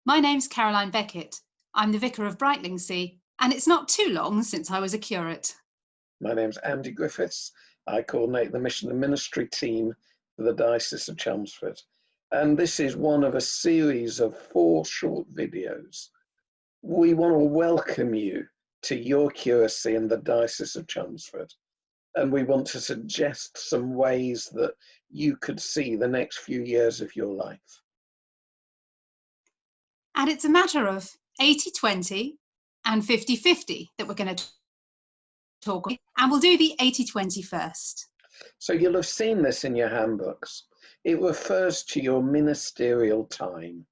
My name's Caroline Beckett. I'm the Vicar of Brightlingsea, and it's not too long since I was a curate. My name's Andy Griffiths. I coordinate the Mission and Ministry team for the Diocese of Chelmsford. And this is one of a series of 4 short videos. We want to welcome you to your curacy in the Diocese of Chelmsford. And we want to suggest some ways that you could see the next few years of your life. And it's a matter of 80-20 and 50-50 that we're going to talk about. And we'll do the 80-20 first. So you'll have seen this in your handbooks. It refers to your ministerial time.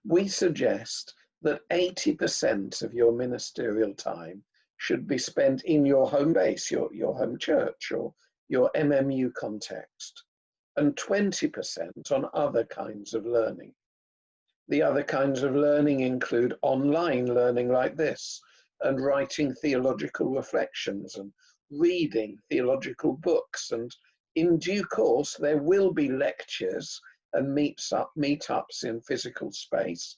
We suggest that 80% of your ministerial time should be spent in your home base, your home church or your MMU context, and 20% on other kinds of learning. The other kinds of learning include online learning like this, and writing theological reflections and reading theological books. And in due course, there will be lectures and meetups in physical space.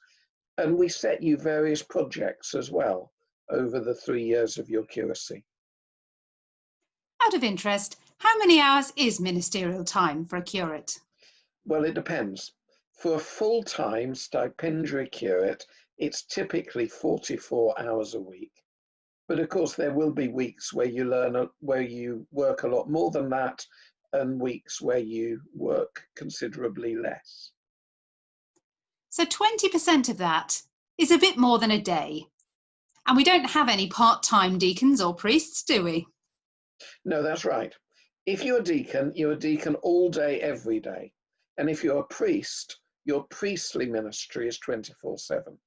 And we set you various projects as well over the 3 years of your curacy. Out of interest, how many hours is ministerial time for a curate? Well, it depends. For a full-time stipendiary curate, it's typically 44 hours a week. But of course, there will be weeks where you work a lot more than that, and weeks where you work considerably less. So 20% of that is a bit more than a day. And we don't have any part-time deacons or priests, do we? No, that's right. If you're a deacon all day, every day. And if you're a priest, your priestly ministry is 24/7.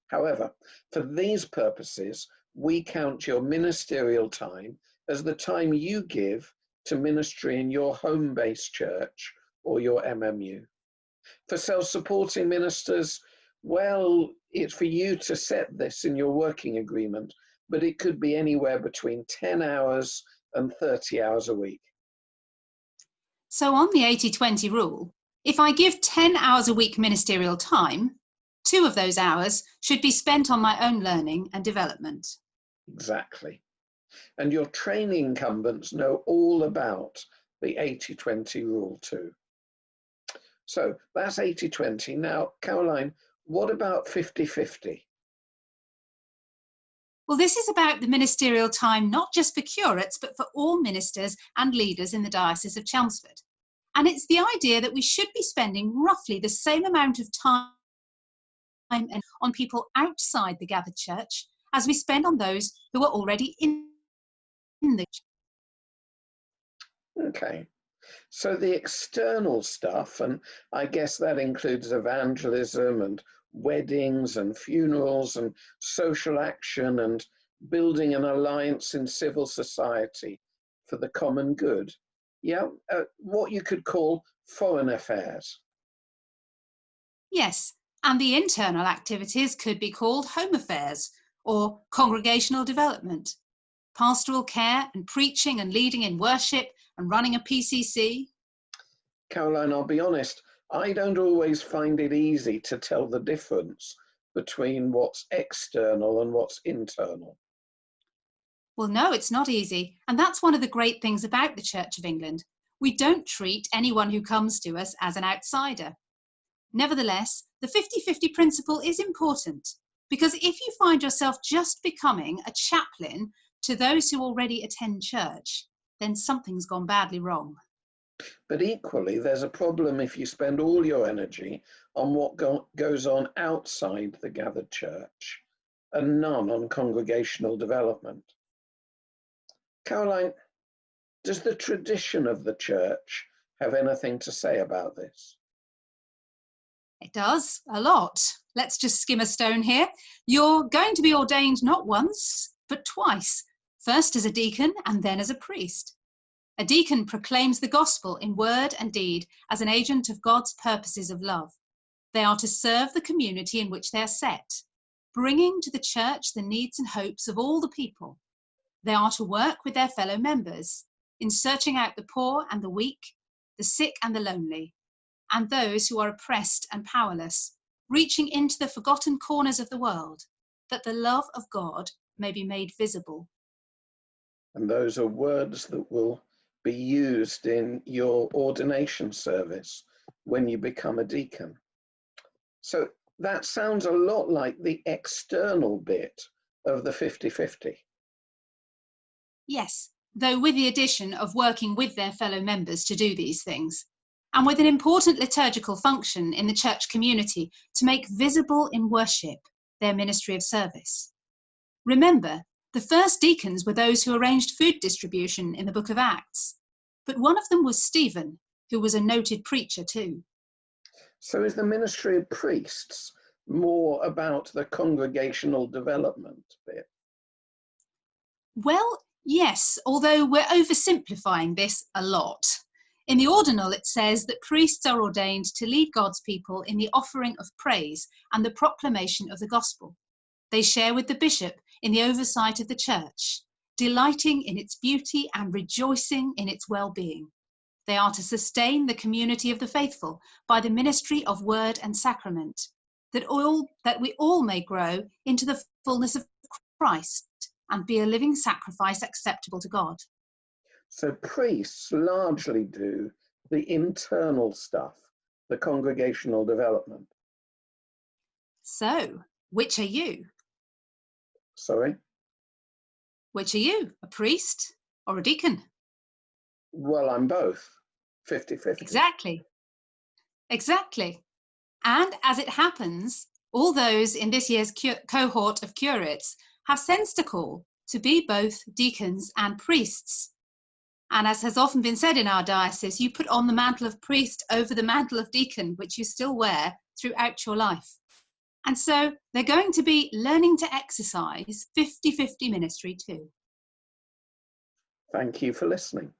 However, for these purposes, we count your ministerial time as the time you give to ministry in your home-based church or your MMU. For self-supporting ministers, well, it's for you to set this in your working agreement, but it could be anywhere between 10 hours and 30 hours a week. So on the 80-20 rule, if I give 10 hours a week ministerial time, 2 of those hours should be spent on my own learning and development. Exactly. And your training incumbents know all about the 80-20 rule too. So that's 80-20. Now, Caroline, what about 50-50? Well, this is about the ministerial time, not just for curates, but for all ministers and leaders in the Diocese of Chelmsford. And it's the idea that we should be spending roughly the same amount of time on people outside the gathered church as we spend on those who are already in the church. Okay. So the external stuff, and I guess that includes evangelism and weddings and funerals and social action and building an alliance in civil society for the common good. Yeah, what you could call foreign affairs. Yes, and the internal activities could be called home affairs or congregational development, pastoral care and preaching and leading in worship and running a PCC. Caroline, I'll be honest, I don't always find it easy to tell the difference between what's external and what's internal. Well, no, it's not easy. And that's one of the great things about the Church of England. We don't treat anyone who comes to us as an outsider. Nevertheless, the 50-50 principle is important, because if you find yourself just becoming a chaplain to those who already attend church, then something's gone badly wrong. But equally, there's a problem if you spend all your energy on what goes on outside the gathered church and none on congregational development. Caroline, does the tradition of the church have anything to say about this? It does, a lot. Let's just skim a stone here. You're going to be ordained not once, but twice, first as a deacon and then as a priest. A deacon proclaims the gospel in word and deed as an agent of God's purposes of love. They are to serve the community in which they are set, bringing to the church the needs and hopes of all the people. They are to work with their fellow members in searching out the poor and the weak, the sick and the lonely, and those who are oppressed and powerless, reaching into the forgotten corners of the world, that the love of God may be made visible. And those are words that will be used in your ordination service when you become a deacon. So that sounds a lot like the external bit of the 50-50. Yes, though with the addition of working with their fellow members to do these things, and with an important liturgical function in the church community to make visible in worship their ministry of service. Remember, the first deacons were those who arranged food distribution in the book of Acts, but one of them was Stephen, who was a noted preacher too. So is the ministry of priests more about the congregational development bit? Well, yes, although we're oversimplifying this a lot. In the ordinal, it says that priests are ordained to lead God's people in the offering of praise and the proclamation of the gospel. They share with the bishop in the oversight of the church, delighting in its beauty and rejoicing in its well-being. They are to sustain the community of the faithful by the ministry of word and sacrament, that we all may grow into the fullness of Christ and be a living sacrifice acceptable to God. So priests largely do the internal stuff, the congregational development. So, which are you? Sorry? Which are you, a priest or a deacon? Well, I'm both, 50-50. Exactly. And as it happens, all those in this year's cohort of curates have sensed a call to be both deacons and priests. And as has often been said in our diocese, you put on the mantle of priest over the mantle of deacon, which you still wear throughout your life. And so they're going to be learning to exercise 50-50 ministry too. Thank you for listening.